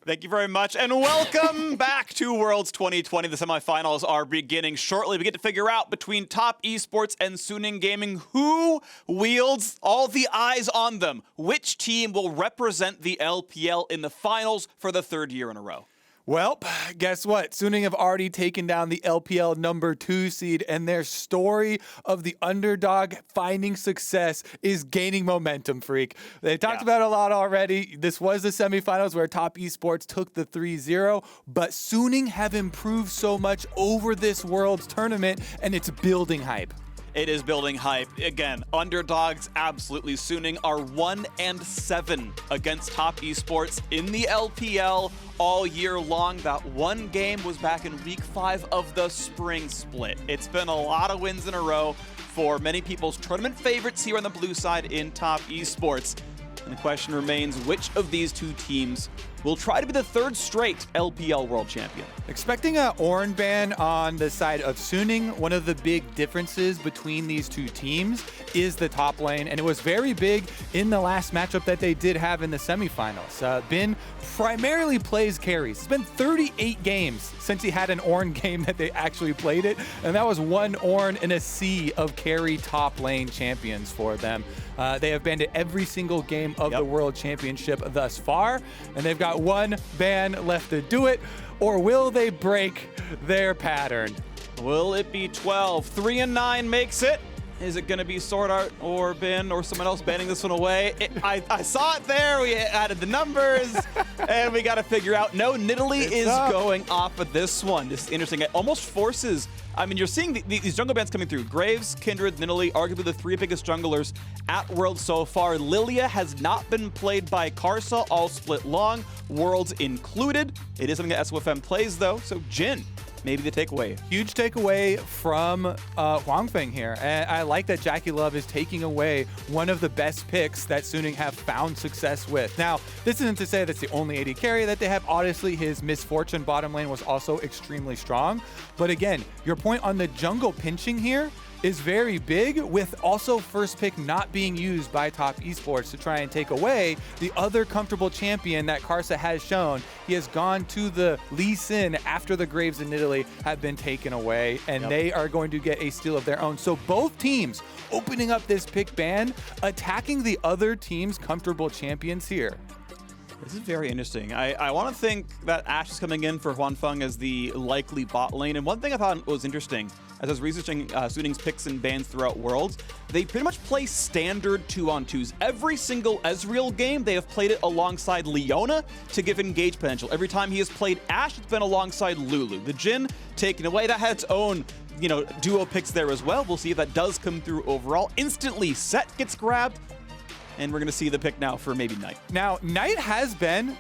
Thank you very much, and welcome back to Worlds 2020. The semifinals are beginning shortly. We get to figure out between Top Esports and Suning Gaming who wields all the eyes on them. Which team will represent the LPL in the finals for the third year in a row? Well, guess what? Suning have already taken down the LPL #2 seed, and their story of the underdog finding success is gaining momentum, Freak. They talked about it a lot already. This was the semifinals where Top Esports took the 3-0, but Suning have improved so much over this Worlds tournament, and it's building hype. It is building hype. Again, underdogs, absolutely. Suning are 1-7 against Top Esports in the LPL all year long. That one game was back in week 5 of the spring split. It's been a lot of wins in a row for many people's tournament favorites here on the blue side in Top Esports. And the question remains, which of these two teams will try to be the third straight LPL World Champion? Expecting an Ornn ban on the side of Suning. One of the big differences between these two teams is the top lane, and it was very big in the last matchup that they did have in the semifinals. Bin primarily plays carries. It's been 38 games since he had an Ornn game that they actually played it, and that was one Ornn in a sea of carry top lane champions for them. They have banned it every single game of the World Championship thus far, and they've got one ban left to do it. Or will they break their pattern? Will it be 12? 3-9 makes it. Is it going to be SwordArt or Bin or someone else banning this one away? I saw it there. We added the numbers, and we got to figure out. No, Nidalee is going off of this one. This is interesting. It almost forces. I mean, you're seeing these jungle bans coming through. Graves, Kindred, Nidalee, arguably the 3 biggest junglers at Worlds so far. Lilia has not been played by Karsa, all split long, Worlds included. It is something that SofM plays, though, so Jhin, maybe the takeaway. Huge takeaway from huanfeng here. And I like that JackeyLove is taking away one of the best picks that Suning have found success with. Now, this isn't to say that's the only AD carry that they have. Obviously, his Misfortune bottom lane was also extremely strong. But again, your point on the jungle pinching here is very big, with also first pick not being used by Top Esports to try and take away the other comfortable champion that Karsa has shown. He has gone to the Lee Sin after the Graves and Nidalee have been taken away, and they are going to get a steal of their own. So both teams opening up this pick ban, attacking the other team's comfortable champions here. This is very interesting. I want to think that Ashe is coming in for huanfeng as the likely bot lane. And one thing I thought was interesting, as I was researching Suning's picks and bans throughout Worlds, they pretty much play standard 2-on-2s. Every single Ezreal game, they have played it alongside Leona to give engage potential. Every time he has played Ashe, it's been alongside Lulu. The Jhin taken away, that had its own duo picks there as well. We'll see if that does come through overall. Instantly, Sett gets grabbed. And we're going to see the pick now for maybe Knight. Now, Knight has been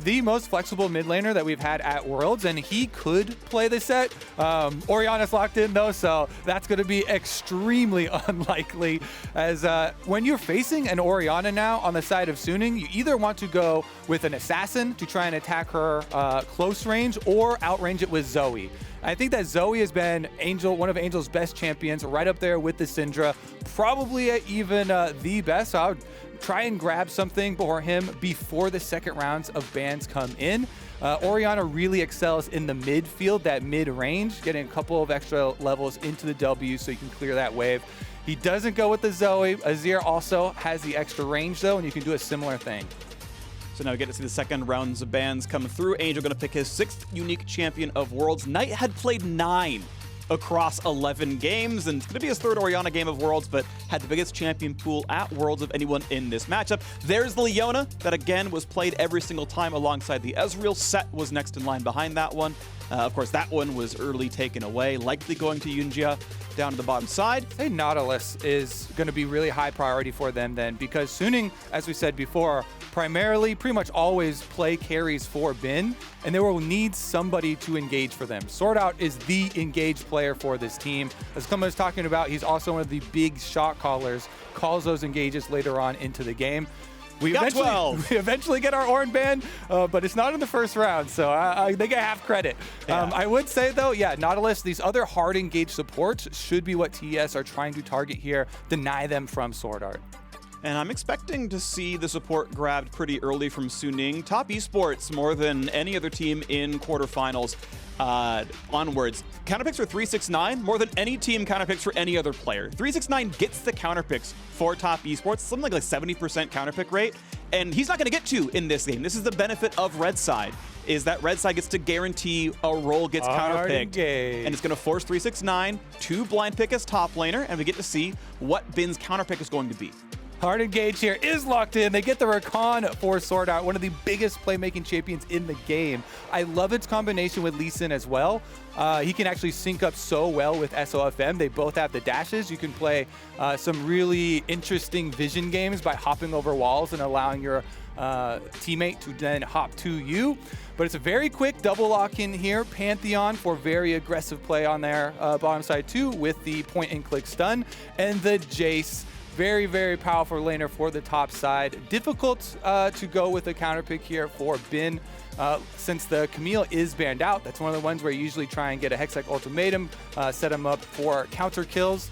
the most flexible mid laner that we've had at Worlds, and he could play the Sett. Orianna's locked in, though, so that's going to be extremely unlikely. As when you're facing an Orianna now on the side of Suning, you either want to go with an assassin to try and attack her close range, or outrange it with Zoe. I think that Zoe has been one of Angel's best champions, right up there with the Syndra, probably even the best. So I would try and grab something for him before the second rounds of bans come in. Orianna really excels in the midfield, that mid-range, getting a couple of extra levels into the W so you can clear that wave. He doesn't go with the Zoe. Azir also has the extra range, though, and you can do a similar thing. So now we get to see the second rounds of bans come through. Angel going to pick his 6th unique champion of Worlds. Knight had played 9 across 11 games, and it's going to be his 3rd Orianna game of Worlds, but had the biggest champion pool at Worlds of anyone in this matchup. There's the Leona that, again, was played every single time alongside the Ezreal. Sett was next in line behind that one. Of course, that one was early taken away, likely going to yuyanjia down to the bottom side. I think Nautilus is going to be really high priority for them then, because Suning, as we said before, primarily pretty much always play carries for Bin, and they will need somebody to engage for them. SwordArt is the engaged player for this team. As Kuma was talking about, he's also one of the big shot callers, calls those engages later on into the game. We eventually get our Ornn ban, but it's not in the first round, so they get half credit. Yeah. I would say, though, yeah, Nautilus, these other hard engaged supports should be what TES are trying to target here, deny them from SwordArt. And I'm expecting to see the support grabbed pretty early from Suning. Top Esports, more than any other team in quarterfinals onwards. Counterpicks for 369, more than any team counterpicks for any other player. 369 gets the counterpicks for Top Esports, something like 70% counterpick rate. And he's not going to get to in this game. This is the benefit of Red Side, is that Red Side gets to guarantee a role gets counterpicked. And it's going to force 369 to blind pick as top laner, and we get to see what Bin's counterpick is going to be. Hard engage here is locked in. They get the Rakan for SwordArt, one of the biggest playmaking champions in the game. I love its combination with Lee Sin as well. He can actually sync up so well with SofM. They both have the dashes. You can play some really interesting vision games by hopping over walls and allowing your teammate to then hop to you. But it's a very quick double lock in here. Pantheon for very aggressive play on their bottom side too, with the point and click stun. And the Jayce, very, very powerful laner for the top side. Difficult to go with a counter pick here for Bin. Since the Camille is banned out, that's one of the ones where you usually try and get a Hextech Ultimatum, set him up for counter kills.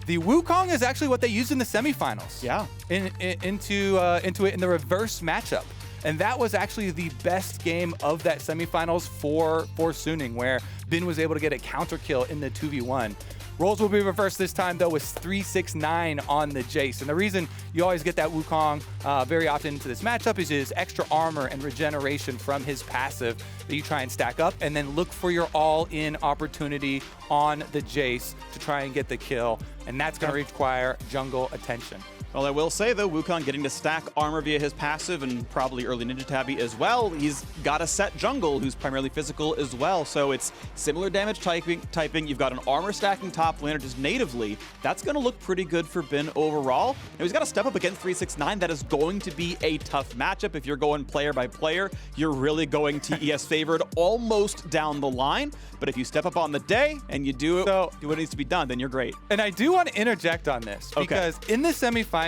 The Wukong is actually what they used in the semifinals. Yeah. Into it in the reverse matchup. And that was actually the best game of that semifinals for Suning, where Bin was able to get a counter kill in the 2v1. Roles will be reversed this time, though, with 369 on the Jayce. And the reason you always get that Wukong very often into this matchup is his extra armor and regeneration from his passive that you try and stack up, and then look for your all-in opportunity on the Jayce to try and get the kill. And that's going to require jungle attention. Well, I will say, though, Wukong getting to stack armor via his passive and probably early Ninja Tabby as well. He's got a Sett jungle who's primarily physical as well, so it's similar damage typing. You've got an armor stacking top laner just natively. That's going to look pretty good for Bin overall. Now, he's got to step up against 369. That is going to be a tough matchup. If you're going player by player, you're really going TES favored almost down the line. But if you step up on the day and you do what needs to be done, then you're great. And I do want to interject on this, because in the semifinals,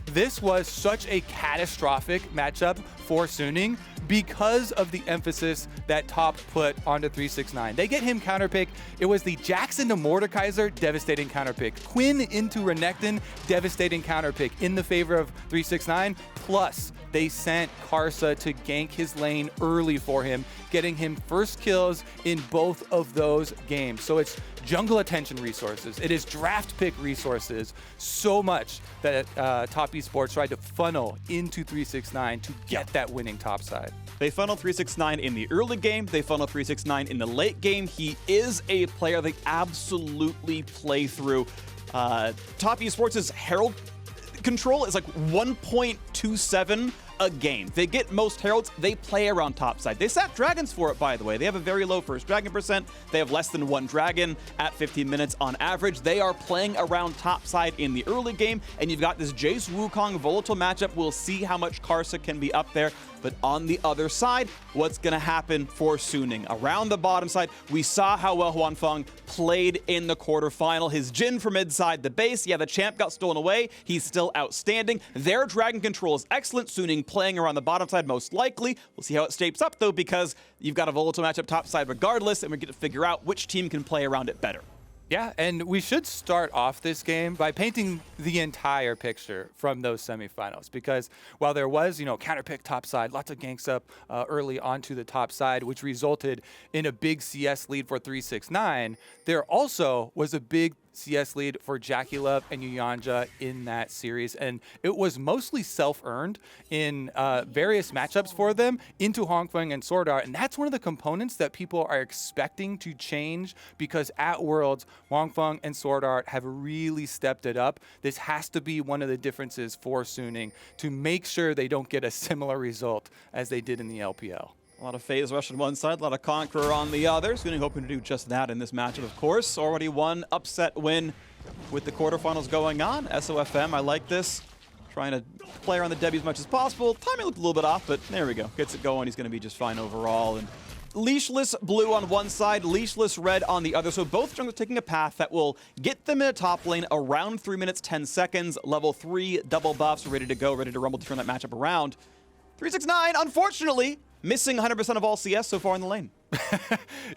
this was such a catastrophic matchup for Suning because of the emphasis that Top put onto 369. They get him counterpick. It was the Jackson to Mordekaiser, devastating counterpick. Quinn into Renekton, devastating counterpick in the favor of 369. Plus, they sent Karsa to gank his lane early for him, getting him first kills in both of those games. So it's jungle attention resources. It is draft pick resources. So much that Top Esports tried to funnel into 369 to get that winning top side. They funnel 369 in the early game. They funnel 369 in the late game. He is a player they absolutely play through. Top Esports' Herald control is like 1.27 a game. They get most heralds, they play around top side. They sat dragons for it, by the way. They have a very low first dragon percent. They have less than one dragon at 15 minutes on average. They are playing around top side in the early game, and you've got this Jayce Wukong volatile matchup. We'll see how much Karsa can be up there. But on the other side, what's going to happen for Suning? Around the bottom side, we saw how well huanfeng played in the quarterfinal. His Jhin for mid side, the base. Yeah, the champ got stolen away. He's still outstanding. Their dragon control is excellent. Suning playing around the bottom side most likely. We'll see how it shapes up, though, because you've got a volatile matchup top side regardless, and we get to figure out which team can play around it better. Yeah, and we should start off this game by painting the entire picture from those semifinals, because while there was, counterpick top side, lots of ganks up early onto the top side, which resulted in a big CS lead for 369, there also was a big CS lead for JackeyLove and yuyanjia in that series, and it was mostly self-earned in various matchups for them into huanfeng and SwordArt, and that's one of the components that people are expecting to change, because at Worlds, huanfeng and SwordArt have really stepped it up. This has to be one of the differences for Suning to make sure they don't get a similar result as they did in the LPL. A lot of phase rush on one side, a lot of Conqueror on the other. Suning hoping to do just that in this matchup, of course. Already one upset win with the quarterfinals going on. SofM, I like this. Trying to play around the Debbie as much as possible. Timing looked a little bit off, but there we go. Gets it going. He's going to be just fine overall. And leashless blue on one side, leashless red on the other. So both junglers taking a path that will get them in a top lane around 3 minutes, 10 seconds. Level 3 double buffs, ready to go, ready to rumble to turn that matchup around. 369, unfortunately, missing 100% of all CS so far in the lane.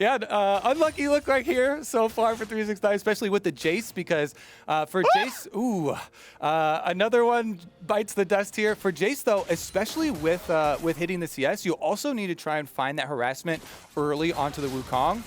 Yeah, unlucky look right here so far for 369, especially with the Jayce, because for Jayce, another one bites the dust here. For Jayce, though, especially with hitting the CS, you also need to try and find that harassment early onto the Wukong.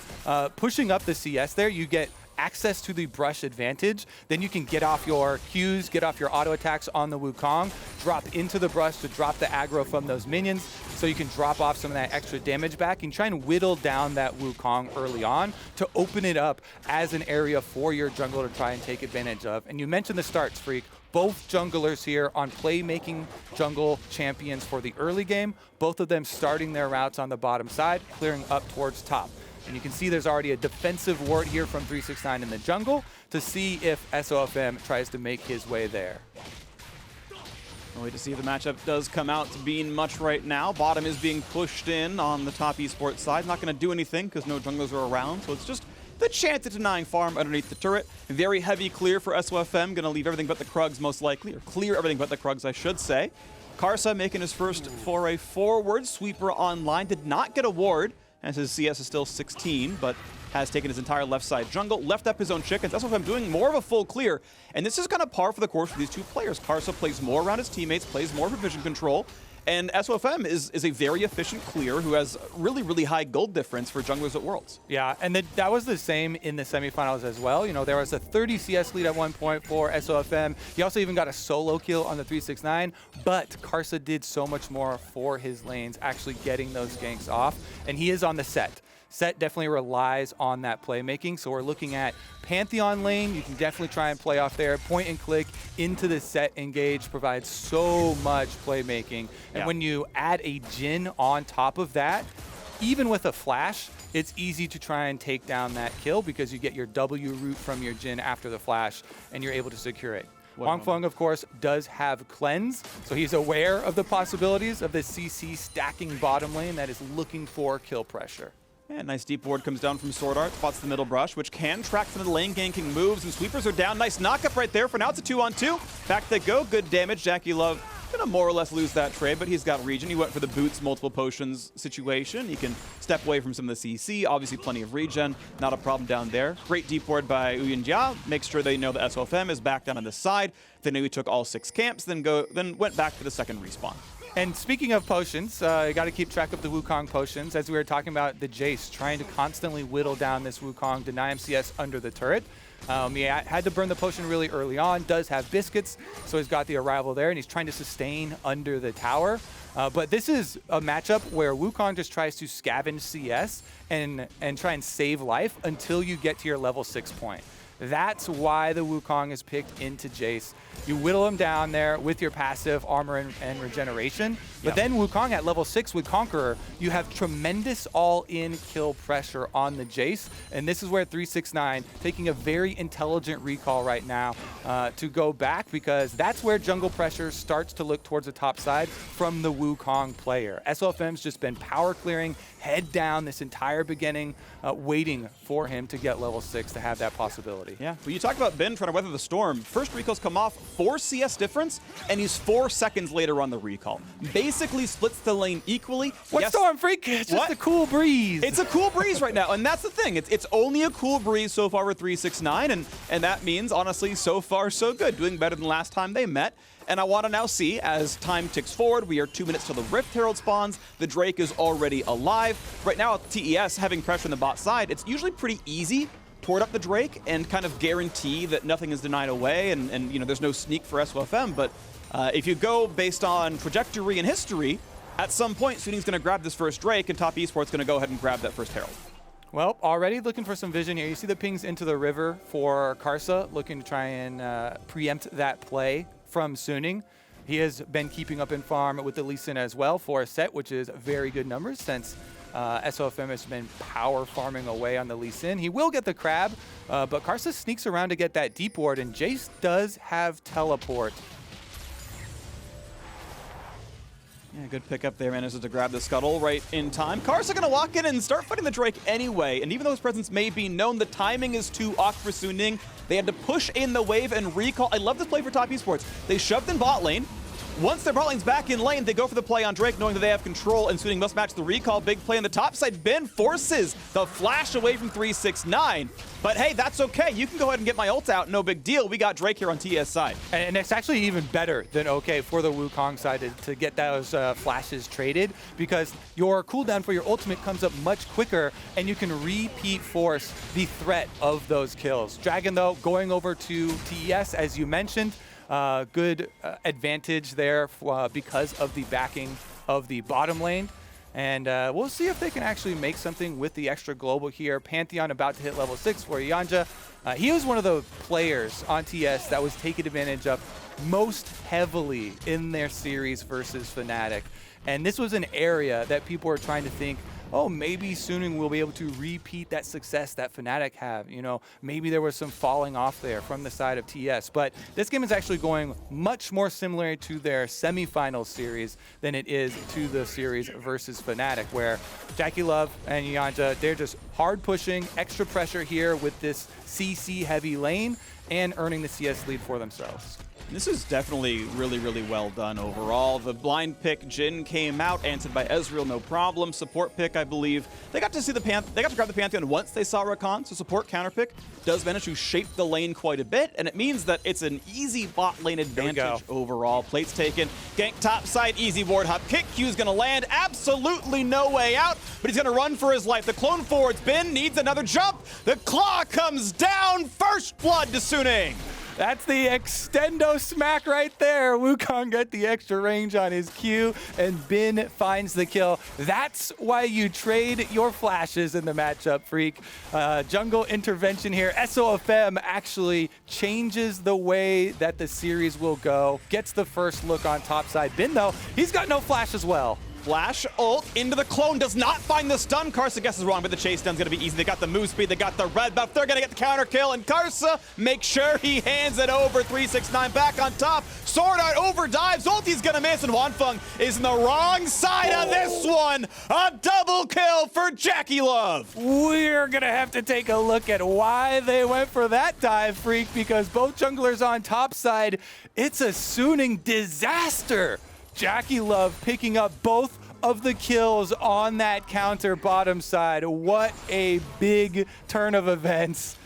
Pushing up the CS there, you get access to the brush advantage. Then you can get off your Qs, get off your auto attacks on the Wukong, drop into the brush to drop the aggro from those minions, so you can drop off some of that extra damage back and try and whittle down that Wukong early on to open it up as an area for your jungle to try and take advantage of. And you mentioned the starts, Freak. Both junglers here on playmaking jungle champions for the early game, both of them starting their routes on the bottom side, clearing up towards top. And you can see there's already a defensive ward here from 369 in the jungle to see if SofM tries to make his way there. We'll wait to see if the matchup does come out to being much right now. Bottom is being pushed in on the top esports side. Not going to do anything because no junglers are around, so it's just the chance of denying farm underneath the turret. Very heavy clear for SofM. Going to leave everything but the Krugs most likely, or clear everything but the Krugs, I should say. Karsa making his first foray forward. Sweeper online. Did not get a ward, as his CS is still 16, but has taken his entire left side jungle, left up his own chickens. That's what I'm doing, more of a full clear. And this is kind of par for the course for these two players. Karsa plays more around his teammates, plays more for vision control, and SofM is a very efficient clear who has really, really high gold difference for junglers at Worlds. Yeah, and that was the same in the semifinals as well. You know, there was a 30 CS lead at one point for SofM. He also even got a solo kill on the 369, but Karsa did so much more for his lanes, actually getting those ganks off, and he is on the Sett. Sett definitely relies on that playmaking, so we're looking at Pantheon lane. You can definitely try and play off there. Point and click into the Sett engage provides so much playmaking. And when you add a Jhin on top of that, even with a flash, it's easy to try and take down that kill because you get your W root from your Jhin after the flash, and you're able to secure it. Huanfeng, of course, does have cleanse, so he's aware of the possibilities of the CC stacking bottom lane that is looking for kill pressure. Yeah, nice deep ward comes down from SwordArt, spots the middle brush, which can track some of the lane ganking moves, and sweepers are down. Nice knock-up right there. For now, it's a 2-on-2. Back they go. Good damage. JackeyLove gonna more or less lose that trade, but he's got regen. He went for the boots, multiple potions situation. He can step away from some of the CC. Obviously, plenty of regen. Not a problem down there. Great deep ward by yuyanjia. Makes sure they know that SofM is back down on this side. They knew he took all 6 camps, then went back for the second respawn. And speaking of potions, you got to keep track of the Wukong potions. As we were talking about the Jayce, trying to constantly whittle down this Wukong, deny him CS under the turret. He had to burn the potion really early on, does have biscuits, so he's got the arrival there, and he's trying to sustain under the tower. But this is a matchup where Wukong just tries to scavenge CS and try and save life until you get to your level 6 point. That's why the Wukong is picked into Jayce. You whittle him down there with your passive armor and regeneration. But then Wukong at level 6 with Conqueror, you have tremendous all-in kill pressure on the Jayce. And this is where 369 taking a very intelligent recall right now to go back, because that's where jungle pressure starts to look towards the top side from the Wukong player. SofM's just been power clearing, head down this entire beginning, waiting for him to get level 6 to have that possibility. Yeah, well, you talk about Ben trying to weather the storm. First recalls come off, 4 CS difference, and he's 4 seconds later on the recall. Basically splits the lane equally. What storm, Freak? It's just a cool breeze. It's a cool breeze right now, and that's the thing. It's only a cool breeze so far with 369, and that means, honestly, so far so good. Doing better than last time they met. And I want to now see, as time ticks forward, we are 2 minutes till the Rift Herald spawns. The Drake is already alive. Right now, with TES having pressure on the bot side, it's usually pretty easy to ward up the Drake and kind of guarantee that nothing is denied away, and you know, there's no sneak for SofM. But if you go based on trajectory and history, at some point, Sunni's going to grab this first Drake, and top esports going to go ahead and grab that first Herald. Well, already looking for some vision here. You see the pings into the river for Karsa, looking to try and preempt that play from Suning. He has been keeping up in farm with the Lee Sin as well for a Sett, which is very good numbers since SofM has been power farming away on the Lee Sin. He will get the crab, but Karsa sneaks around to get that deep ward, and Jayce does have teleport. Yeah, good pickup there, manages to grab the scuttle right in time. Karsa gonna walk in and start fighting the Drake anyway, and even though his presence may be known, the timing is too off for Suning. They had to push in the wave and recall. I love this play for top esports. They shoved in bot lane, Once their bot lane's back in lane, they go for the play on Drake, knowing that they have control, and Suning must match the recall. Big play on the top side. Ben forces the flash away from 369. But hey, that's okay. You can go ahead and get my ult out. No big deal. We got Drake here on TES side. And it's actually even better than okay for the Wukong side to get those flashes traded, because your cooldown for your ultimate comes up much quicker, and you can repeat force the threat of those kills. Dragon, though, going over to TES, as you mentioned, good advantage there because of the backing of the bottom lane. And we'll see if they can actually make something with the extra global here. Pantheon about to hit level 6 for yuyanjia. He was one of the players on TS that was taken advantage of most heavily in their series versus Fnatic. And this was an area that people were trying to think, oh, maybe Suning will be able to repeat that success that Fnatic have. You know, maybe there was some falling off there from the side of TS. But this game is actually going much more similar to their semifinal series than it is to the series versus Fnatic, where JackeyLove and yuyanjia, they're just hard pushing, extra pressure here with this CC heavy lane and earning the CS lead for themselves. This is definitely really, really well done overall. The blind pick Jhin came out, answered by Ezreal, no problem. Support pick, I believe. They got to see they got to grab the Pantheon once they saw Rakan, so support counter pick does manage to shape the lane quite a bit, and it means that it's an easy bot lane advantage overall. Plates taken, gank top side, easy ward hop kick. Q's gonna land, absolutely no way out, but he's gonna run for his life. The clone forward's been, needs another jump. The claw comes down, first blood to Suning. That's the extendo smack right there. Wukong got the extra range on his Q, and Bin finds the kill. That's why you trade your flashes in the matchup, Freak. Jungle intervention here. SofM actually changes the way that the series will go. Gets the first look on top side. Bin, though, he's got no flash as well. Flash ult into the clone, does not find the stun. Karsa guesses wrong, but the chase down's gonna be easy. They got the move speed, they got the red buff. They're gonna get the counter kill, and Karsa makes sure he hands it over. 369 back on top. SwordArt overdives, ulti's gonna miss, and huanfeng is in the wrong side of this one. A double kill for JackeyLove. We're gonna have to take a look at why they went for that dive, Freak, because both junglers on top side, it's a Suning disaster. JackeyLove picking up both of the kills on that counter bottom side. What a big turn of events.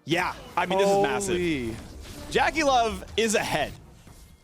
Yeah, I mean, this is massive. JackeyLove is ahead,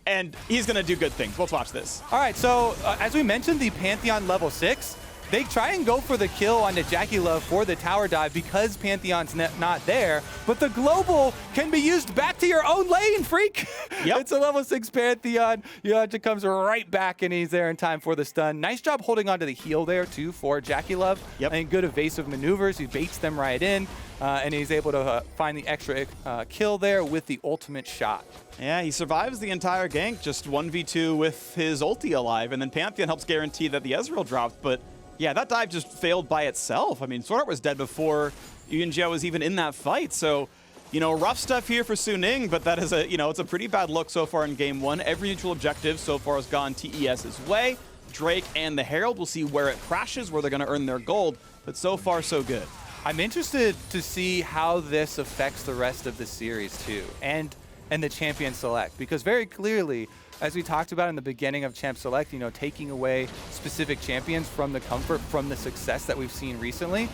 and he's gonna do good things. Let's watch this. All right, so as we mentioned, the Pantheon level 6, they try and go for the kill onto JackeyLove for the tower dive because Pantheon's not there, but the global can be used back to your own lane, Freak. Yep. It's a level 6 Pantheon. yuyanjia comes right back, and he's there in time for the stun. Nice job holding onto the heal there, too, for JackeyLove. Yep. And good evasive maneuvers. He baits them right in, and he's able to find the extra kill there with the ultimate shot. Yeah, he survives the entire gank, just 1v2 with his ulti alive, and then Pantheon helps guarantee that the Ezreal dropped, but yeah, that dive just failed by itself. I mean, SwordArt was dead before yuyanjia was even in that fight. So, you know, rough stuff here for Suning, but that is it's a pretty bad look so far in game one. Every neutral objective so far has gone TES's way. Drake and the Herald, will see where it crashes, where they're going to earn their gold, but so far so good. I'm interested to see how this affects the rest of the series too, and the champion select, because very clearly, as we talked about in the beginning of Champ Select, you know, taking away specific champions from the comfort, from the success that we've seen recently.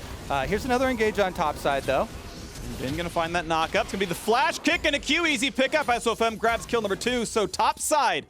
Here's another engage on top side, though. Bin gonna find that knock up. It's gonna be the flash kick and a Q, easy pickup as SofM grabs kill number 2. So top side,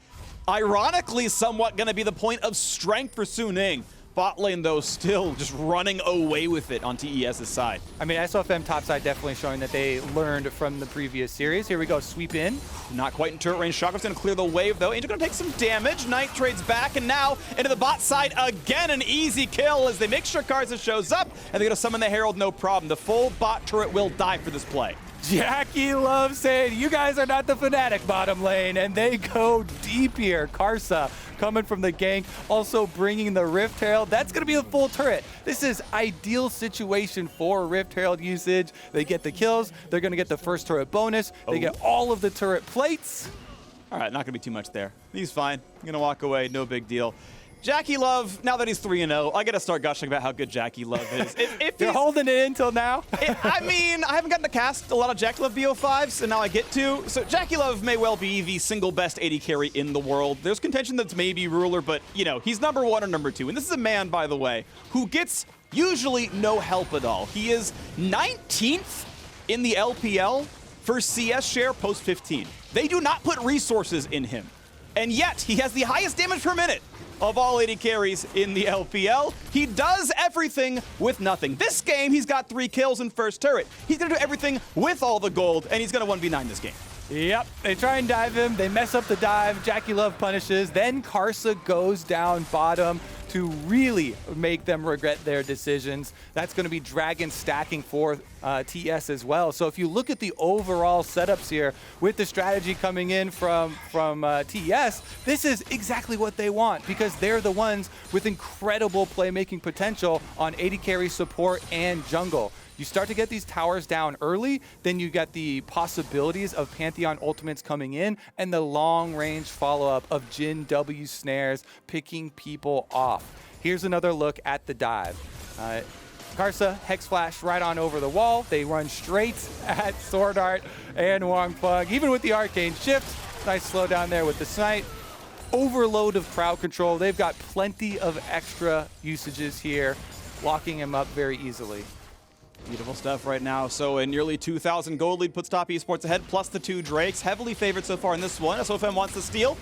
ironically, somewhat gonna be the point of strength for Suning. Bot lane, though, still just running away with it on TES's side. I mean, SofM topside definitely showing that they learned from the previous series. Here we go, sweep in. Not quite in turret range. Shockwave gonna clear the wave, though. Angel gonna take some damage. Knight trades back, and now into the bot side again. An easy kill as they make sure Karsa shows up, and they're gonna summon the Herald, no problem. The full bot turret will die for this play. JackeyLove saying, you guys are not the Fnatic bottom lane, and they go deep here. Karsa coming from the gank, also bringing the Rift Herald. That's going to be a full turret. This is ideal situation for Rift Herald usage. They get the kills. They're going to get the first turret bonus. They get all of the turret plates. All right, not going to be too much there. He's fine. Going to walk away, no big deal. JackeyLove, now that he's 3-0, I gotta start gushing about how good JackeyLove is. If You're holding it until now? I mean, I haven't gotten to cast a lot of JackeyLove BO5s, and now I get to. So JackeyLove may well be the single best AD carry in the world. There's contention that's maybe Ruler, but, you know, he's number 1 or number 2. And this is a man, by the way, who gets usually no help at all. He is 19th in the LPL for CS share post 15. They do not put resources in him. And yet, he has the highest damage per minute of all AD carries in the LPL. He does everything with nothing. This game, he's got 3 kills in first turret. He's gonna do everything with all the gold, and he's gonna 1v9 this game. Yep, they try and dive him, they mess up the dive, JackeyLove punishes, then Karsa goes down bottom to really make them regret their decisions. That's going to be Dragon stacking for TES as well. So if you look at the overall setups here with the strategy coming in from TES, this is exactly what they want because they're the ones with incredible playmaking potential on AD carry support and jungle. You start to get these towers down early, then you get the possibilities of Pantheon ultimates coming in and the long-range follow-up of Jhin W snares picking people off. Here's another look at the dive. Karsa, Hex Flash right on over the wall. They run straight at SwordArt and huanfeng. Even with the Arcane Shift, nice slowdown there with the Smite. Overload of crowd control. They've got plenty of extra usages here, locking him up very easily. Beautiful stuff right now. So a nearly 2,000 gold lead puts Top Esports ahead, plus the 2 Drakes. Heavily favored so far in this one. SofM wants to steal.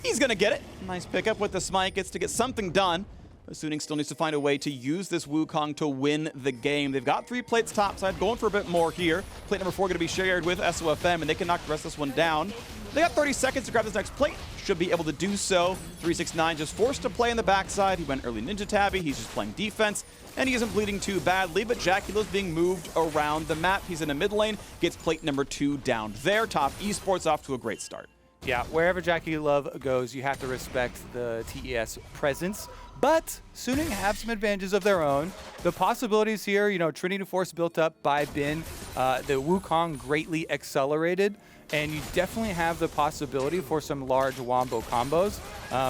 He's going to get it. Nice pickup with the Smite. Gets to get something done. Suning still needs to find a way to use this Wukong to win the game. They've got 3 plates topside, going for a bit more here. Plate number 4 going to be shared with SofM, and they can knock the rest of this one down. They got 30 seconds to grab this next plate. Should be able to do so. 369 just forced to play in the backside. He went early Ninja Tabby. He's just playing defense. And he isn't bleeding too badly, but JackeyLove's being moved around the map. He's in a mid lane, gets plate number 2 down there. Top Esports off to a great start. Yeah, wherever JackeyLove goes, you have to respect the TES presence. But Suning have some advantages of their own. The possibilities here, you know, Trinity Force built up by Bin, the Wukong greatly accelerated. And you definitely have the possibility for some large wombo combos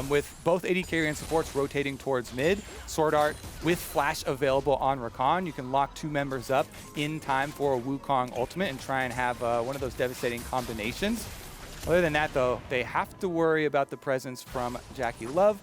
with both AD carry and supports rotating towards mid. SwordArt with flash available on Rakan. You can lock 2 members up in time for a Wukong ultimate and try and have one of those devastating combinations. Other than that, though, they have to worry about the presence from JackeyLove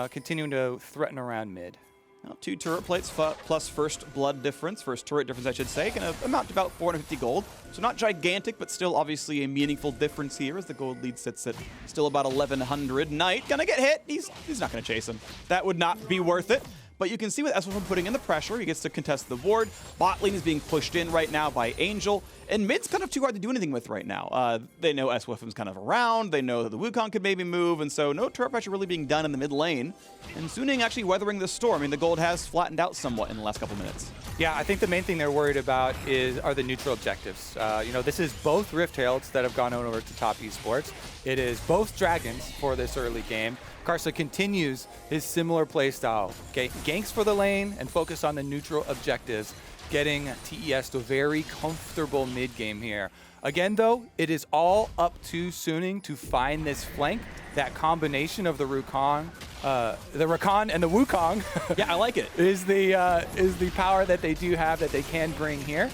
continuing to threaten around mid. Now, 2 turret plates plus first blood difference, first turret difference, I should say, going to amount to about 450 gold. So not gigantic, but still obviously a meaningful difference here as the gold lead sits at still about 1,100. Knight gonna get hit. He's not gonna chase him. That would not be worth it. But you can see with SofM putting in the pressure, he gets to contest the ward. Bot lane is being pushed in right now by Angel. And mid's kind of too hard to do anything with right now. They know SofM's kind of around. They know that the Wukong could maybe move. And so no turret pressure really being done in the mid lane. And Suning actually weathering the storm. I mean, the gold has flattened out somewhat in the last couple minutes. Yeah, I think the main thing they're worried about are the neutral objectives. You know, this is both Rift Heralds that have gone over to Top Esports. It is both Dragons for this early game. Karsa continues his similar playstyle. Ganks for the lane and focus on the neutral objectives, getting TES to a very comfortable mid game here. Again, though, it is all up to Suning to find this flank. That combination of the Rakan and the Wukong. Yeah, I like it. is the power that they do have that they can bring here.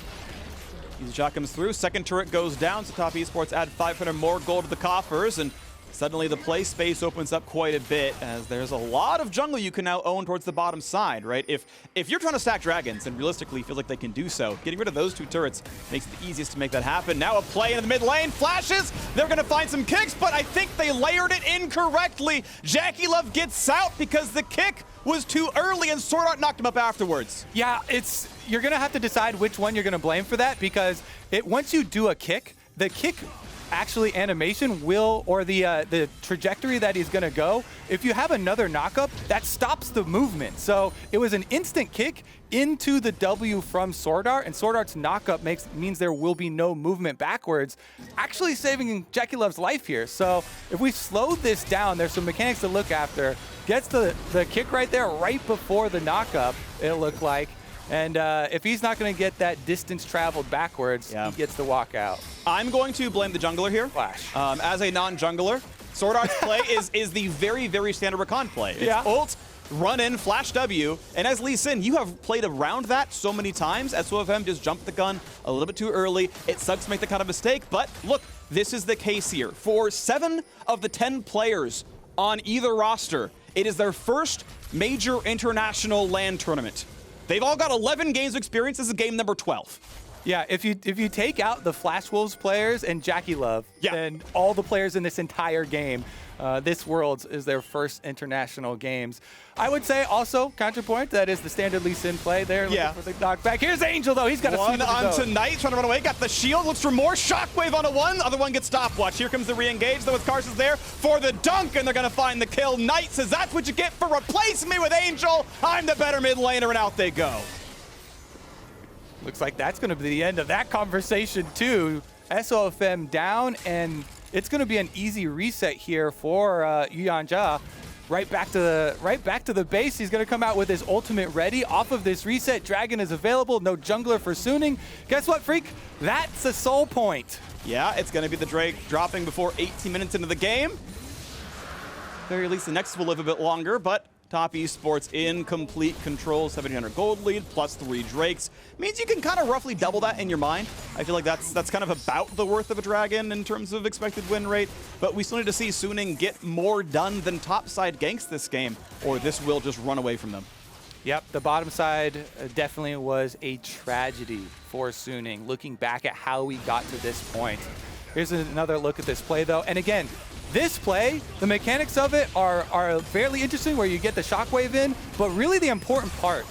His shot comes through. Second turret goes down, so Top Esports add 500 more gold to the coffers, and suddenly the play space opens up quite a bit as there's a lot of jungle you can now own towards the bottom side, right? If you're trying to stack dragons and realistically feel like they can do so, getting rid of those 2 turrets makes it the easiest to make that happen. Now a play into the mid lane, flashes, they're gonna find some kicks, but I think they layered it incorrectly. JackeyLove gets out because the kick was too early and SwordArt knocked him up afterwards. Yeah, you're gonna have to decide which one you're gonna blame for that because once you do a kick, the kick actually animation will, or the trajectory that he's gonna go, if you have another knockup, that stops the movement. So it was an instant kick into the W from SwordArt, and SwordArt's knockup means there will be no movement backwards, actually saving JackeyLove's life here. So if we slow this down, there's some mechanics to look after. Gets the kick right there, right before the knockup, it looked like. And if he's not going to get that distance traveled backwards, he gets to walk out. I'm going to blame the jungler here. Flash. As a non-jungler, SwordArt's play is the very, very standard Rakan play. It's ult, run in, flash W, and as Lee Sin, you have played around that so many times. As SofM just jumped the gun a little bit too early. It sucks to make the kind of mistake, but look, this is the case here. For 7 of the 10 players on either roster, it is their first major international LAN tournament. They've all got 11 games of experience. This is game number 12. Yeah, if you take out the Flash Wolves players and JackeyLove, then all the players in this entire game, this Worlds is their first international games. I would say also, counterpoint, that is the standard Lee Sin play there. Looking for the knockback. Here's Angel, though. He's got a one on tonight, trying to run away. Got the shield, looks for more shockwave on a one. Other one gets stopwatch. Here comes the re-engage, though, with Karsa's there for the dunk, and they're going to find the kill. Knight says, that's what you get for replacing me with Angel. I'm the better mid laner, and out they go. Looks like that's going to be the end of that conversation, too. SofM down, and it's going to be an easy reset here for yuyanjia. Right back to the base. He's going to come out with his ultimate ready off of this reset. Dragon is available. No jungler for Suning. Guess what, Freak? That's a soul point. Yeah, it's going to be the Drake dropping before 18 minutes into the game. At the very least, the next will live a bit longer, but Top Esports in complete control. 1700 gold lead plus 3 Drakes. Means you can kind of roughly double that in your mind. I feel like that's kind of about the worth of a Dragon in terms of expected win rate. But we still need to see Suning get more done than topside ganks this game, or this will just run away from them. Yep, the bottom side definitely was a tragedy for Suning, looking back at how we got to this point. Here's another look at this play, though. And again, this play, the mechanics of it are fairly interesting, where you get the shockwave in, but really the important part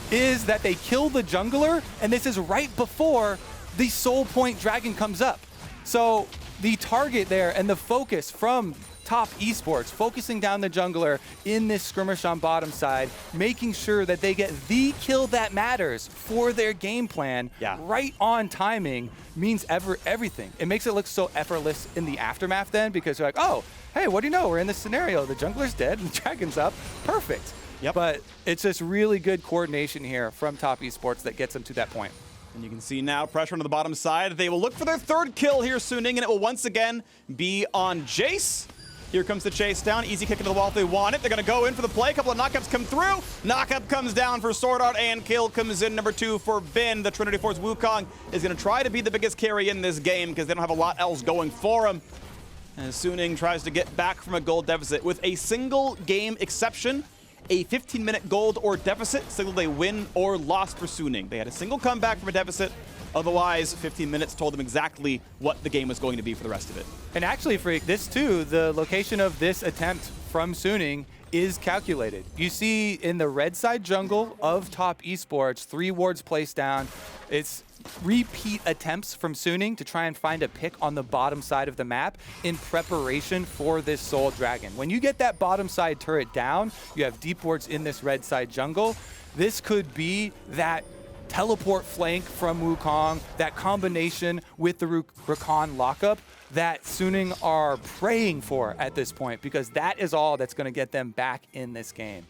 is that they kill the jungler, and this is right before the soul point dragon comes up. So the target there and the focus from Top Esports, focusing down the jungler in this skirmish on bottom side, making sure that they get the kill that matters for their game plan, right on timing, means everything. It makes it look so effortless in the aftermath then, because you're like, oh, hey, what do you know? We're in this scenario. The jungler's dead and the dragon's up. Perfect. But it's just really good coordination here from Top Esports that gets them to that point. And you can see now pressure on the bottom side. They will look for their 3rd kill here, Suning, and it will once again be on Jayce. Here comes the chase down. Easy kick into the wall if they want it. They're going to go in for the play. A couple of knockups come through. Knockup comes down for SwordArt, and kill comes in number 2 for Bin. The Trinity Force Wukong is going to try to be the biggest carry in this game because they don't have a lot else going for him. And Suning tries to get back from a gold deficit. With a single game exception, a 15-minute gold or deficit signaled a win or loss for Suning. They had a single comeback from a deficit. Otherwise, 15 minutes told them exactly what the game was going to be for the rest of it. And actually, Freak, this too, the location of this attempt from Suning is calculated. You see in the red side jungle of Top Esports, 3 wards placed down. It's repeat attempts from Suning to try and find a pick on the bottom side of the map in preparation for this Soul Dragon. When you get that bottom side turret down, you have deep wards in this red side jungle. This could be that teleport flank from Wukong, that combination with the Rakan lockup that Suning are praying for at this point, because that is all that's going to get them back in this game.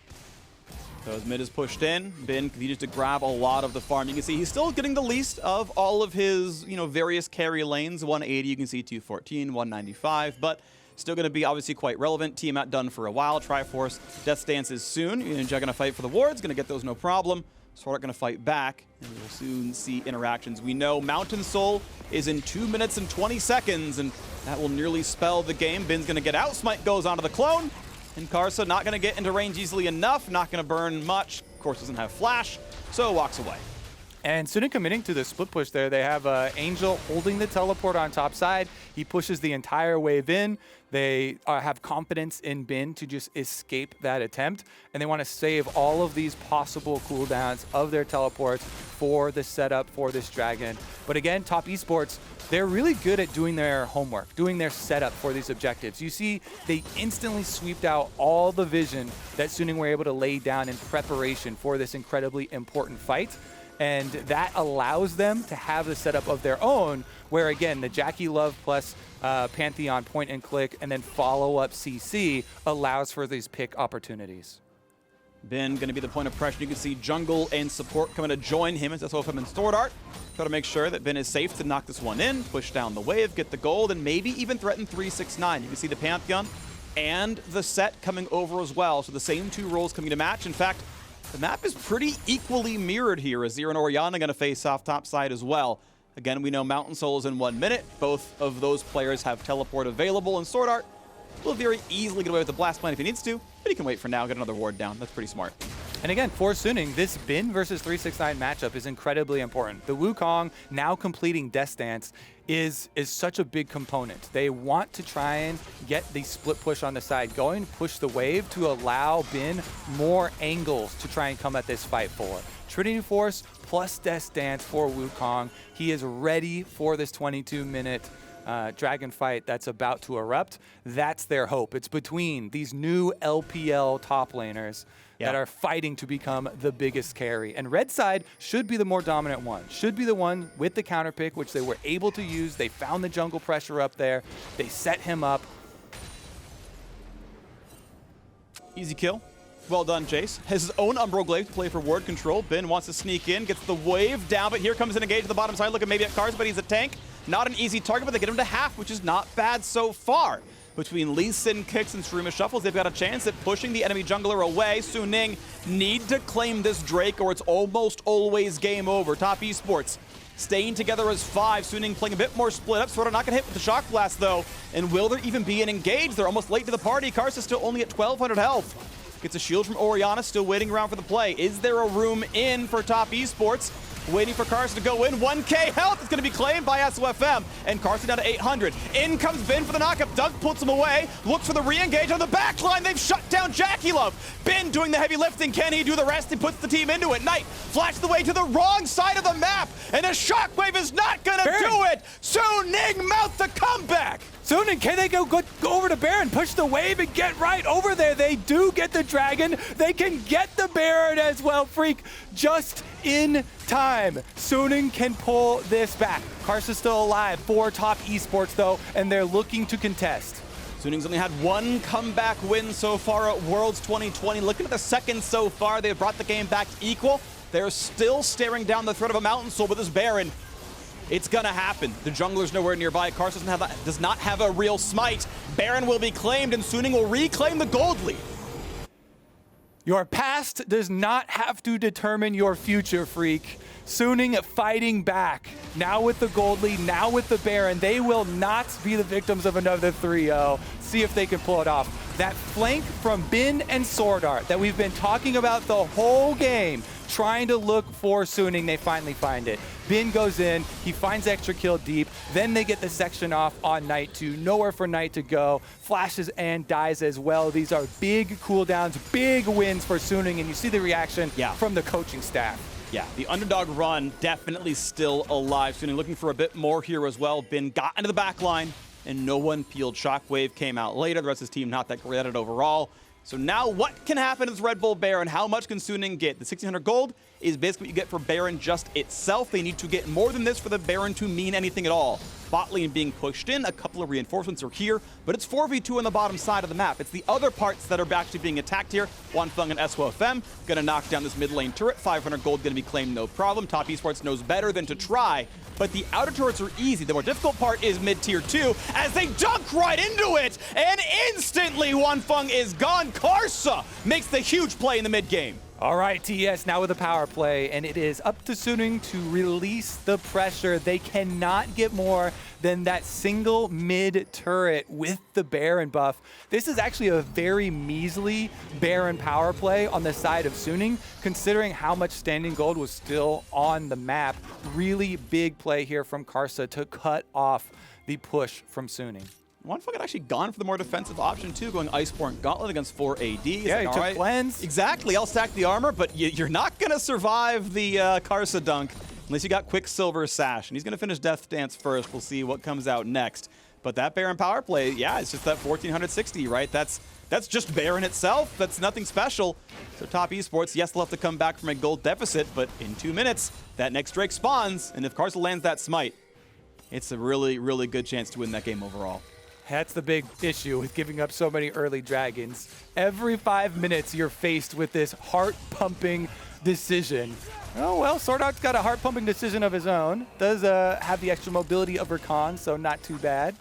So as mid is pushed in, Bin continues to grab a lot of the farm. You can see he's still getting the least of all of his, various carry lanes. 180, you can see 214, 195, but still going to be obviously quite relevant. Team outdone for a while. Triforce, Death Stance is soon. yuyanjia going to fight for the wards, going to get those no problem. SwordArt going to fight back, and we will soon see interactions. We know Mountain Soul is in 2 minutes and 20 seconds, and that will nearly spell the game. Bin's going to get out. Smite goes onto the clone, and Karsa not going to get into range easily enough. Not going to burn much. Of course, doesn't have flash, so walks away. And Suning committing to the split push there. They have Angel holding the teleport on top side. He pushes the entire wave in. They have confidence in Bin to just escape that attempt. And they want to save all of these possible cooldowns of their teleports for the setup for this dragon. But again, Top Esports, they're really good at doing their homework, doing their setup for these objectives. You see, they instantly sweeped out all the vision that Suning were able to lay down in preparation for this incredibly important fight. And that allows them to have the setup of their own, where again, the JackeyLove plus Pantheon point and click and then follow up CC allows for these pick opportunities. Ben going to be the point of pressure. You can see jungle and support coming to join him as SofM and SwordArt. Try to make sure that Ben is safe to knock this one in, push down the wave, get the gold, and maybe even threaten 369. You can see the Pantheon and the Sett coming over as well. So the same two roles coming to match. In fact, the map is pretty equally mirrored here. Azir and Orianna going to face off top side as well. Again, we know Mountain Soul is in 1 minute. Both of those players have teleport available, and SwordArt will very easily get away with the blast plan if he needs to, but he can wait for now, get another ward down. That's pretty smart. And again, for Suning, this Bin versus 369 matchup is incredibly important. The Wukong now completing Death Dance is such a big component. They want to try and get the split push on the side going, push the wave to allow Bin more angles to try and come at this fight for. Trinity Force plus Death Dance for Wukong. He is ready for this 22-minute dragon fight that's about to erupt. That's their hope. It's between these new LPL top laners that are fighting to become the biggest carry. And red side should be the more dominant one. Should be the one with the counter pick, which they were able to use. They found the jungle pressure up there. They set him up. Easy kill. Well done, Jayce. Has his own Umbral Glaive to play for ward control. Ben wants to sneak in, gets the wave down, but here comes an engage to the bottom side. Looking maybe at Karsa, but he's a tank. Not an easy target, but they get him to half, which is not bad so far. Between Lee Sin kicks and Shurima shuffles, they've got a chance at pushing the enemy jungler away. Suning need to claim this Drake, or it's almost always game over. Top Esports staying together as 5. Suning playing a bit more split up. SwordArt not gonna hit with the Shock Blast, though. And will there even be an engage? They're almost late to the party. Karsa still only at 1,200 health. Gets a shield from Orianna, still waiting around for the play. Is there a room in for Top Esports? Waiting for Karsa to go in. 1K health is going to be claimed by SofM. And Karsa down to 800. In comes Ben for the knockup. Doug puts him away. Looks for the re-engage on the back line. They've shut down JackeyLove. Ben doing the heavy lifting. Can he do the rest? He puts the team into it. Knight flashes the way to the wrong side of the map. And a shockwave is not going to do it. Suning mouth the comeback. Suning, can they go over to Baron, push the wave and get right over there? They do get the dragon. They can get the Baron as well, Freak, just in time. Suning can pull this back. Karsa's still alive for Top Esports, though, and they're looking to contest. Suning's only had one comeback win so far at Worlds 2020. Looking at the second so far, they've brought the game back to equal. They're still staring down the threat of a Mountain Soul with this Baron. It's gonna happen. The jungler's nowhere nearby. Karsa does not have a real smite. Baron will be claimed, and Suning will reclaim the gold lead. Your past does not have to determine your future, Freak. Suning fighting back. Now with the gold lead, now with the Baron. They will not be the victims of another 3-0. See if they can pull it off. That flank from Bin and SwordArt that we've been talking about the whole game, trying to look for Suning, they finally find it. Bin goes in, he finds extra kill deep, then they get the section off on Knight 2. Nowhere for Knight to go, flashes and dies as well. These are big cooldowns, big wins for Suning, and you see the reaction from the coaching staff. Yeah, the underdog run definitely still alive. Suning looking for a bit more here as well. Bin got into the back line, and no one peeled. Shockwave came out later. The rest of his team not that great at it overall. So now what can happen to this Red Bull Baron? How much can Suning get? The 1,600 gold is basically what you get for Baron just itself. They need to get more than this for the Baron to mean anything at all. Bot lane being pushed in, a couple of reinforcements are here, but it's 4v2 on the bottom side of the map. It's the other parts that are actually being attacked here. huanfeng and SofM gonna knock down this mid lane turret. 500 gold gonna be claimed, no problem. Top Esports knows better than to try, but the outer turrets are easy. The more difficult part is mid-tier 2 as they dunk right into it, and instantly huanfeng is gone. Karsa makes the huge play in the mid game. All right, TES now with a power play, and it is up to Suning to release the pressure. They cannot get more than that single mid turret with the Baron buff. This is actually a very measly Baron power play on the side of Suning, considering how much standing gold was still on the map. Really big play here from Karsa to cut off the push from Suning. huanfeng had actually gone for the more defensive option too, going Iceborne Gauntlet against 4 AD. Yeah, he took cleanse. Exactly, I'll stack the armor, but you're not gonna survive the Karsa dunk unless you got Quicksilver Sash, and he's gonna finish Death Dance first. We'll see what comes out next. But that Baron power play, yeah, it's just that 1,460, right? That's just Baron itself. That's nothing special. So Top Esports, yes, they'll have to come back from a gold deficit, but in 2 minutes, that next Drake spawns, and if Karsa lands that smite, it's a really, really good chance to win that game overall. That's the big issue with giving up so many early dragons. Every 5 minutes, you're faced with this heart-pumping decision. Oh, well, SwordArt's got a heart-pumping decision of his own. Does have the extra mobility of Rakan, so not too bad.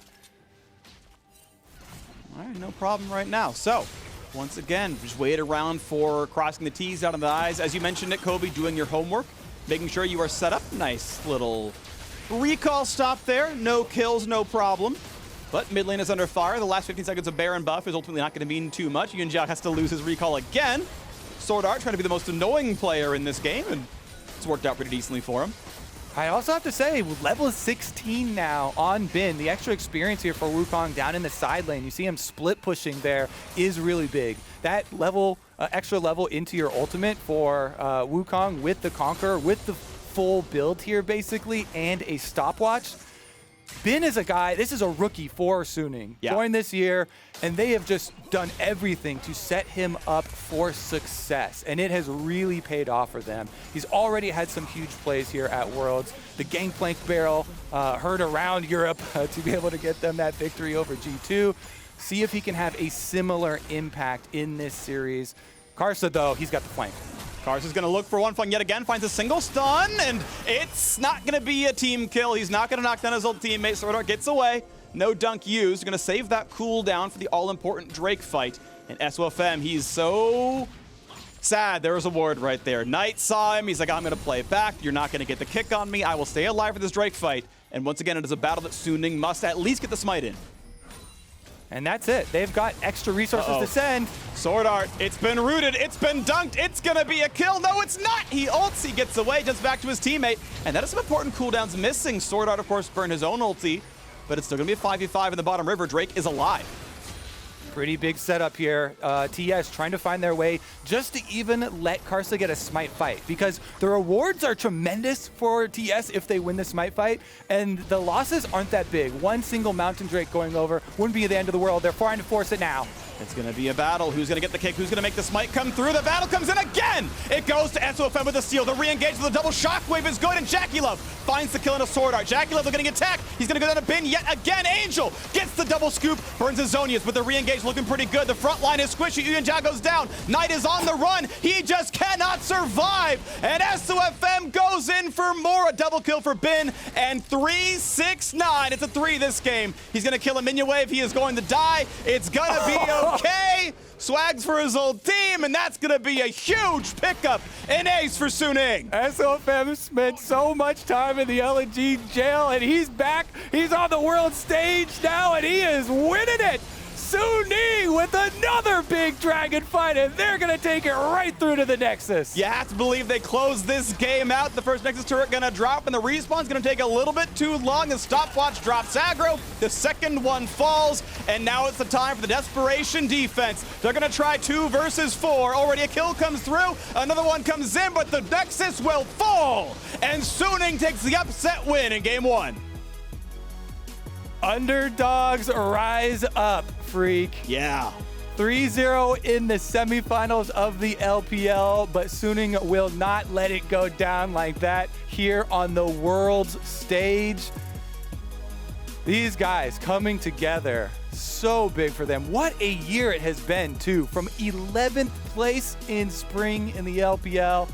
All right, no problem right now. So, once again, just wait around for crossing the T's out of the I's. As you mentioned it, Kobe, doing your homework, making sure you are set up. Nice little recall stop there. No kills, no problem. But mid lane is under fire. The last 15 seconds of Baron buff is ultimately not going to mean too much. Yuyanjia has to lose his recall again. SwordArt trying to be the most annoying player in this game, and it's worked out pretty decently for him. I also have to say, level 16 now on Bin. The extra experience here for Wukong down in the side lane. You see him split pushing there is really big. That level, extra level into your ultimate for Wukong with the Conqueror, with the full build here basically, and a stopwatch. Bin is a guy, this is a rookie for Suning. Yeah. Joined this year, and they have just done everything to set him up for success. And it has really paid off for them. He's already had some huge plays here at Worlds. The Gangplank barrel heard around Europe to be able to get them that victory over G2. See if he can have a similar impact in this series. Karsa, though, he's got the flank. Karsa's going to look for huanfeng yet again, finds a single stun, and it's not going to be a team kill. He's not going to knock down his old teammate. SwordArt gets away. No dunk used. Going to save that cooldown for the all-important Drake fight. And SofM, he's so sad. There was a ward right there. Knight saw him. He's like, I'm going to play it back. You're not going to get the kick on me. I will stay alive for this Drake fight. And once again, it is a battle that Suning must at least get the smite in. And that's it. They've got extra resources to send. SwordArt, it's been rooted, it's been dunked, it's gonna be a kill. No, it's not. He ults, he gets away, jumps back to his teammate. And that is some important cooldowns missing. SwordArt, of course, burned his own ulti, but it's still gonna be a 5v5 in the bottom river. Drake is alive. Pretty big setup here. TES trying to find their way just to even let Karsa get a smite fight, because the rewards are tremendous for TES if they win the smite fight, and the losses aren't that big. One single Mountain Drake going over wouldn't be the end of the world. They're trying to force it now. It's going to be a battle. Who's going to get the kick? Who's going to make the smite come through? The battle comes in again! It goes to SofM with the steal. The re-engage with the double shockwave is good, and JackeyLove finds the kill in a SwordArt. JackeyLove getting attacked. He's going to go down to Bin yet again. Angel gets the double scoop, burns his Zonias, but the re-engage looking pretty good. The front line is squishy. yuyanjia goes down. Knight is on the run. He just cannot survive, and SofM goes in for more. A double kill for Bin, and 3-6-9. It's a 3 this game. He's going to kill a minion wave. He is going to die. It's going to be okay. Swags for his old team, and that's going to be a huge pickup and ace for Suning. SofM spent so much time in the LNG jail, and he's back. He's on the world stage now, and he is winning it. Suning with another big dragon fight, and they're going to take it right through to the Nexus. You have to believe they close this game out. The first Nexus turret going to drop, and the respawn's going to take a little bit too long. The stopwatch drops aggro. The second one falls, and now it's the time for the desperation defense. They're going to try 2 versus 4. Already a kill comes through. Another one comes in, but the Nexus will fall, and Suning takes the upset win in game 1. Underdogs rise up, freak. Yeah. 3-0 in the semifinals of the LPL, but Suning will not let it go down like that here on the world's stage. These guys coming together, so big for them. What a year it has been, too. From 11th place in spring in the LPL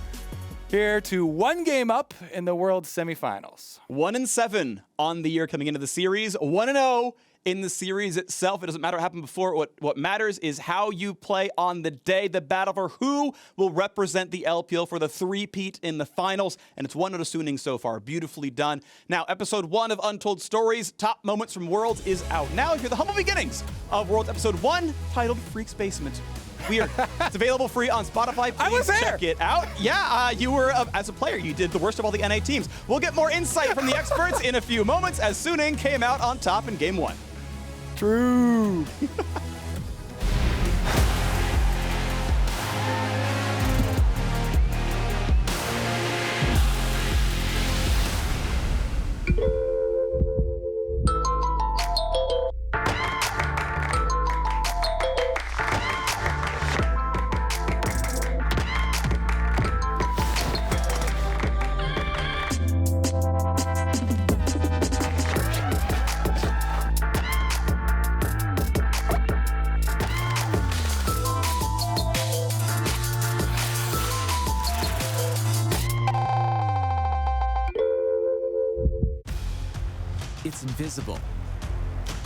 here to 1 game up in the world semifinals. 1-7 on the year coming into the series. 1-0 in the series itself. It doesn't matter what happened before. What matters is how you play on the day. The battle for who will represent the LPL for the 3-peat in the finals. And it's 1-0 to Suning so far. Beautifully done. Now, episode 1 of Untold Stories, Top Moments from Worlds is out now. Here's the humble beginnings of Worlds episode 1, titled Freak's Basement. It's available free on Spotify. Please I was there. check it out. Yeah, you were, as a player, you did the worst of all the NA teams. We'll get more insight from the experts in a few moments as Suning came out on top in game 1. True. It's invisible,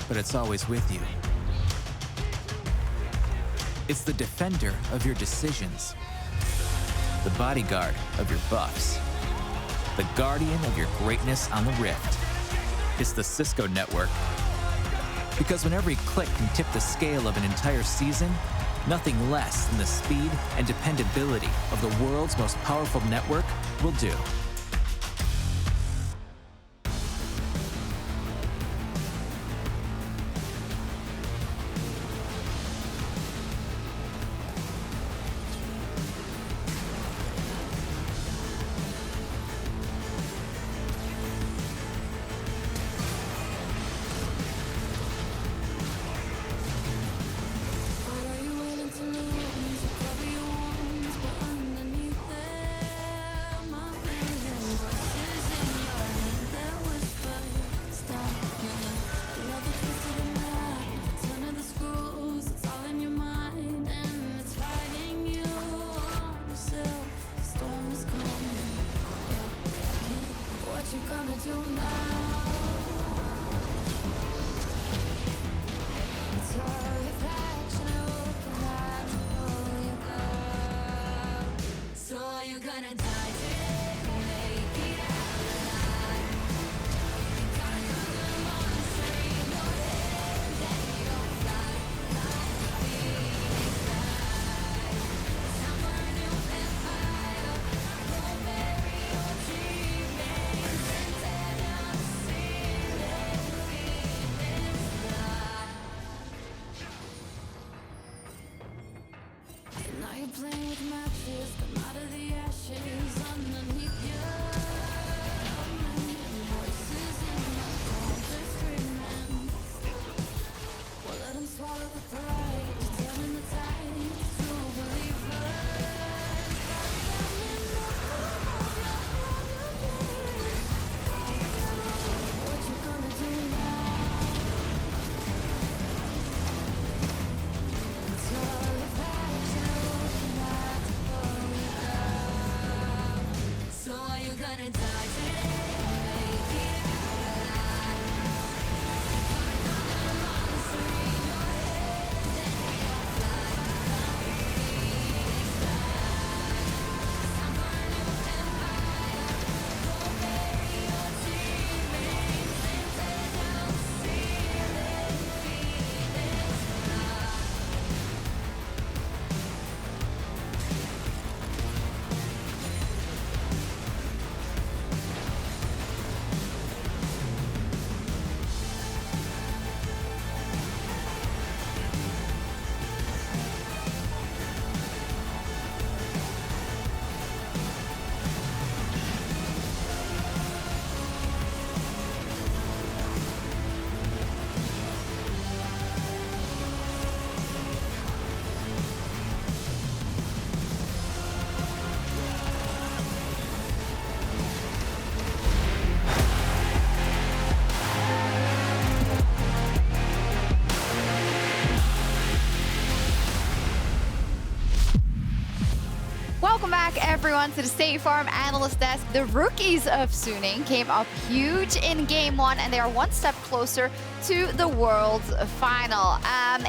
but it's always with you. It's the defender of your decisions, the bodyguard of your buffs, the guardian of your greatness on the Rift. It's the Cisco network. Because when every click can tip the scale of an entire season, nothing less than the speed and dependability of the world's most powerful network will do. Welcome back, everyone, to the State Farm Analyst Desk. The rookies of Suning came up huge in Game 1, and they are one step closer to the World's Final.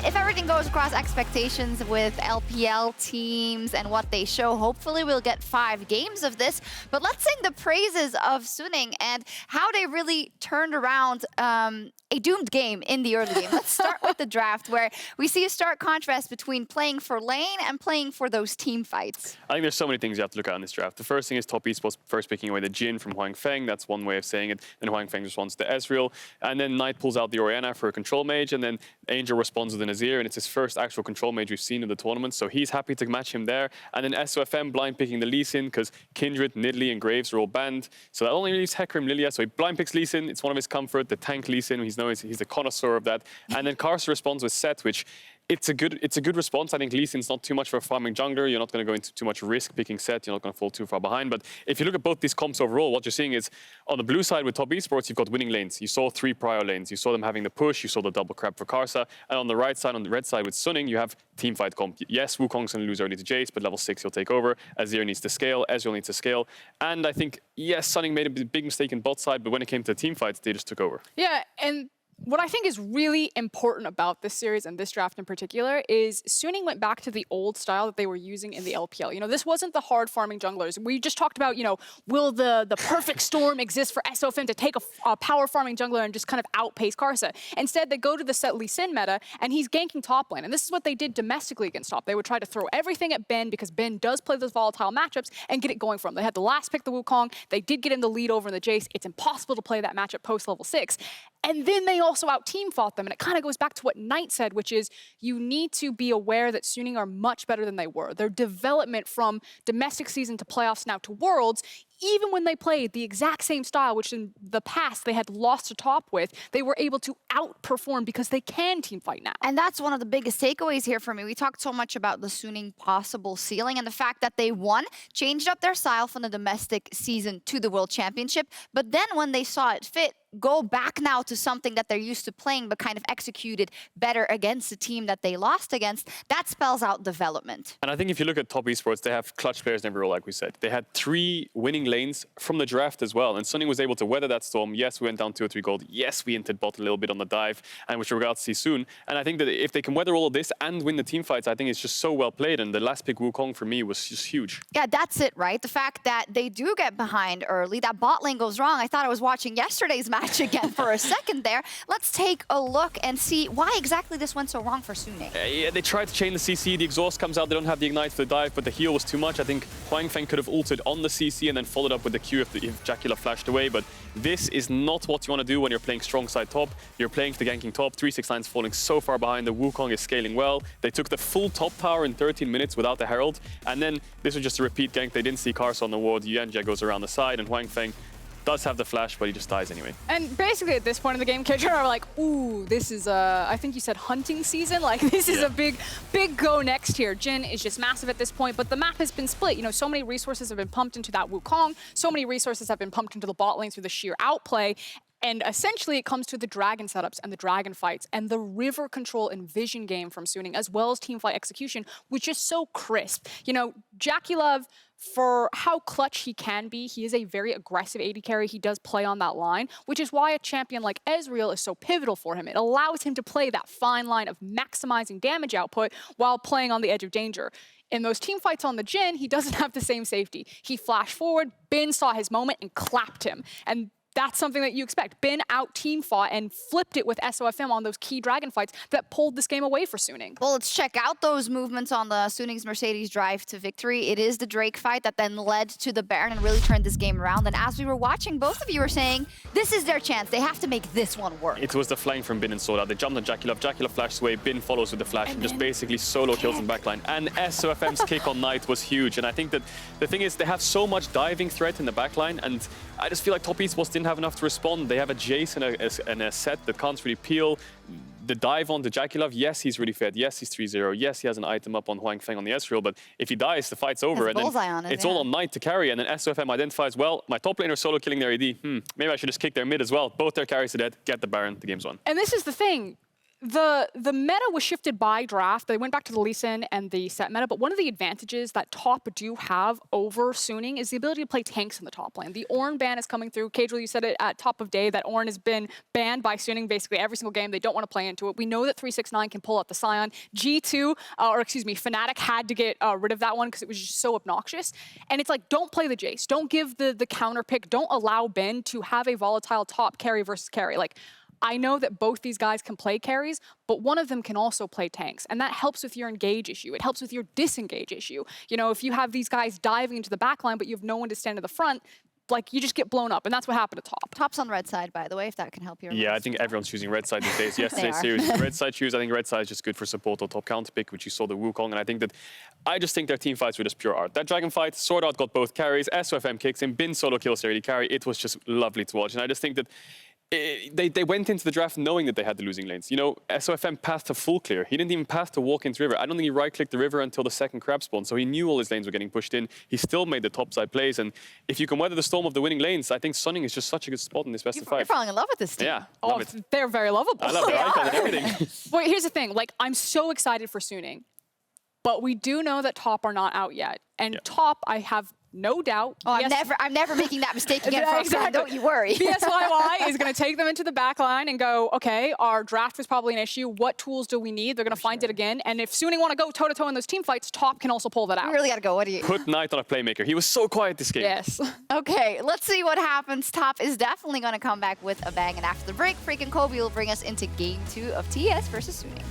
If everything goes across expectations with LPL teams and what they show, hopefully we'll get 5 games of this. But let's sing the praises of Suning and how they really turned around a doomed game in the early game. Let's start with the draft, where we see a stark contrast between playing for lane and playing for those team fights. I think there's so many things you have to look at in this draft. The first thing is Top Esports first picking away the Jhin from huanfeng. That's one way of saying it. Then huanfeng responds to Ezreal. And then Knight pulls out the Orianna for a control mage. And then Angel responds with an Azir. And it's his first actual control mage we've seen in the tournament. So he's happy to match him there. And then SofM blind picking the Lee Sin because Kindred, Nidalee, and Graves are all banned. So that only leaves Hecarim Lilia. So he blind picks Lee Sin. It's one of his comfort. The tank Lee Sin. He's a connoisseur of that. And then Karsa responds with Sett, which it's a good response. I think Lee Sin's not too much for a farming jungler. You're not going to go into too much risk picking Sett. You're not going to fall too far behind. But if you look at both these comps overall, what you're seeing is on the blue side with top esports, you've got winning lanes. You saw 3 prior lanes. You saw them having the push. You saw the double crab for Karsa. And on the right side, on the red side with Sunning, you have teamfight comp. Yes, Wukong's going to lose early to Jayce, but level 6 he'll take over. Azir needs to scale. Ezreal needs to scale. And I think, yes, Sunning made a big mistake in bot side, but when it came to teamfights, they just took over. Yeah, and what I think is really important about this series and this draft in particular is Suning went back to the old style that they were using in the LPL. You know, this wasn't the hard farming junglers. We just talked about, you know, will the perfect storm exist for SofM to take a power farming jungler and just kind of outpace Karsa? Instead, they go to the Sett Lee Sin meta, and he's ganking top lane. And this is what they did domestically against top. They would try to throw everything at Ben because Ben does play those volatile matchups and get it going for him. They had the last pick, the Wukong. They did get him the lead over in the Jayce. It's impossible to play that matchup post level 6. And then they also out-team fought them. And it kind of goes back to what Knight said, which is you need to be aware that Suning are much better than they were. Their development from domestic season to playoffs now to Worlds, even when they played the exact same style, which in the past they had lost to top with, they were able to outperform because they can team fight now. And that's one of the biggest takeaways here for me. We talked so much about the Suning possible ceiling and the fact that they, one, changed up their style from the domestic season to the World Championship, but then when they saw it fit, go back now to something that they're used to playing but kind of executed better against the team that they lost against. That spells out development. And I think if you look at top esports, they have clutch players in every role, like we said. They had 3 winning lanes from the draft as well, and Suning was able to weather that storm. Yes, we went down 2 or 3 gold. Yes, we entered bot a little bit on the dive, and which we're about to see soon. And I think that if they can weather all of this and win the team fights, I think it's just so well played, and the last pick Wukong for me was just huge. Yeah, that's it, right? The fact that they do get behind early, that bot lane goes wrong. I thought I was watching yesterday's match again for a second there. Let's take a look and see why exactly this went so wrong for Suning. Yeah, they tried to chain the CC, the exhaust comes out, they don't have the ignite for the dive, but the heal was too much. I think huanfeng could have ulted on the CC and then followed up with the Q if JackeyLove flashed away, but this is not what you want to do when you're playing strong side top. You're playing for the ganking top, 369's falling so far behind, the Wukong is scaling well. They took the full top tower in 13 minutes without the Herald, and then this was just a repeat gank. They didn't see Karsa on the ward, yuyanjia goes around the side, and huanfeng does have the flash, but he just dies anyway. And basically at this point in the game, Kitchen are like, ooh, this is a, I think you said hunting season. Like this is a big go next here. Jhin is just massive at this point, but the map has been split. You know, so many resources have been pumped into that Wukong. So many resources have been pumped into the bot lane through the sheer outplay. And essentially it comes to the dragon setups and the dragon fights and the river control and vision game from Suning, as well as teamfight execution, which is so crisp. You know, JackeyLove, for how clutch he can be, he is a very aggressive AD carry. He does play on that line, which is why a champion like Ezreal is so pivotal for him. It allows him to play that fine line of maximizing damage output while playing on the edge of danger. In those team fights on the Jhin, he doesn't have the same safety. He flashed forward, Ben saw his moment and clapped him. And that's something that you expect. Ben out-team fought and flipped it with SofM on those key dragon fights that pulled this game away for Suning. Well, let's check out those movements on the Suning's Mercedes drive to victory. It is the Drake fight that then led to the Baron and really turned this game around. And as we were watching, both of you were saying, this is their chance. They have to make this one work. It was the flank from Bin and SwordArt. They jumped on JackeyLove. JackeyLove flashes away. Bin follows with the flash and just basically solo kills in backline. And SofM's kick on Knight was huge. And I think that the thing is, they have so much diving threat in the backline, and I just feel like top esports didn't have enough to respond. They have a Jayce and a Sett that can't really peel. The dive on the JackeyLove, yes, he's really fed. Yes, he's 3-0. Yes, he has an item up on huanfeng on the Ezreal, but if he dies, the fight's over. And then it's all on Knight to carry. And then SofM identifies, well, my top laner solo killing their AD. Maybe I should just kick their mid as well. Both their carries are dead. Get the Baron. The game's won. And this is the thing. The meta was shifted by draft. They went back to the Lee Sin and the Sett meta, but one of the advantages that top do have over Suning is the ability to play tanks in the top lane. The Ornn ban is coming through. Cajal, you said it at top of day that Ornn has been banned by Suning basically every single game. They don't want to play into it. We know that 369 can pull out the Scion. G2, Fnatic had to get rid of that one because it was just so obnoxious. And it's like, don't play the Jayce. Don't give the counter pick. Don't allow Ben to have a volatile top carry versus carry. Like, I know that both these guys can play carries, but one of them can also play tanks. And that helps with your engage issue. It helps with your disengage issue. You know, if you have these guys diving into the backline, but you have no one to stand in the front, like, you just get blown up, and that's what happened to top. Top's on red side, by the way, if that can help you. Yeah, I think everyone's choosing red side these days. Yesterday's series, red side choose. I think red side is just good for support or top counter pick, which you saw the Wukong, and I just think their team fights were just pure art. That dragon fight, SwordArt got both carries, SofM kicks in, Bin solo kills their AD carry. It was just lovely to watch, and I just think that they went into the draft knowing that they had the losing lanes. You know, SofM passed to full clear. He didn't even pass to walk into river. I don't think he right-clicked the river until the second crab spawn, so he knew all his lanes were getting pushed in. He still made the topside plays, and if you can weather the storm of the winning lanes, I think Sunning is just such a good spot in this best of 5. You're falling in love with this team. Yeah, Oh, love it. they're very lovable. I love their icon and everything. Well, here's the thing. Like, I'm so excited for Suning, but we do know that top are not out yet. And top, I have no doubt. Oh, I'm never making that mistake again. Exactly. Don't you worry. BSYY is going to take them into the back line and go, okay, our draft was probably an issue. What tools do we need? They're going to find it again. And if Suning want to go toe-to-toe in those team fights, top can also pull that out. We really got to go. What do you? Put Knight on a playmaker. He was so quiet this game. Yes. Okay, let's see what happens. Top is definitely going to come back with a bang. And after the break, freaking Kobe will bring us into game 2 of TES versus Suning.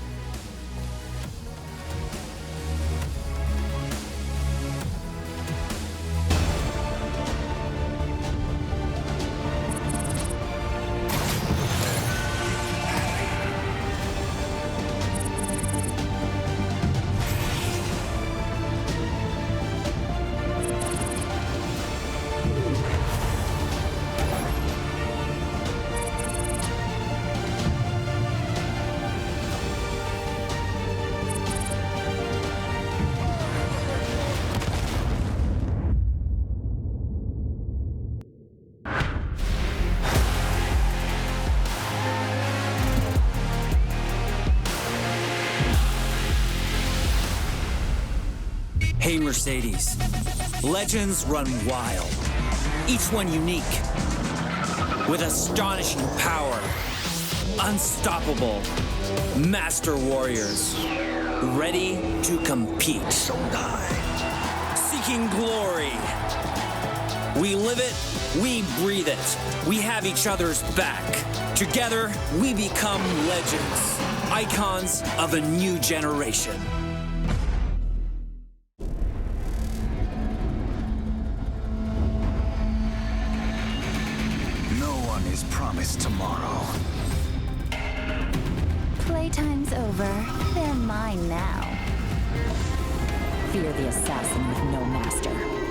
Hey Mercedes, legends run wild, each one unique, with astonishing power, unstoppable, master warriors, ready to compete. Seeking glory. We live it, we breathe it, we have each other's back. Together, we become legends, icons of a new generation. Promised tomorrow. Playtime's over. They're mine now. Fear the assassin with no master.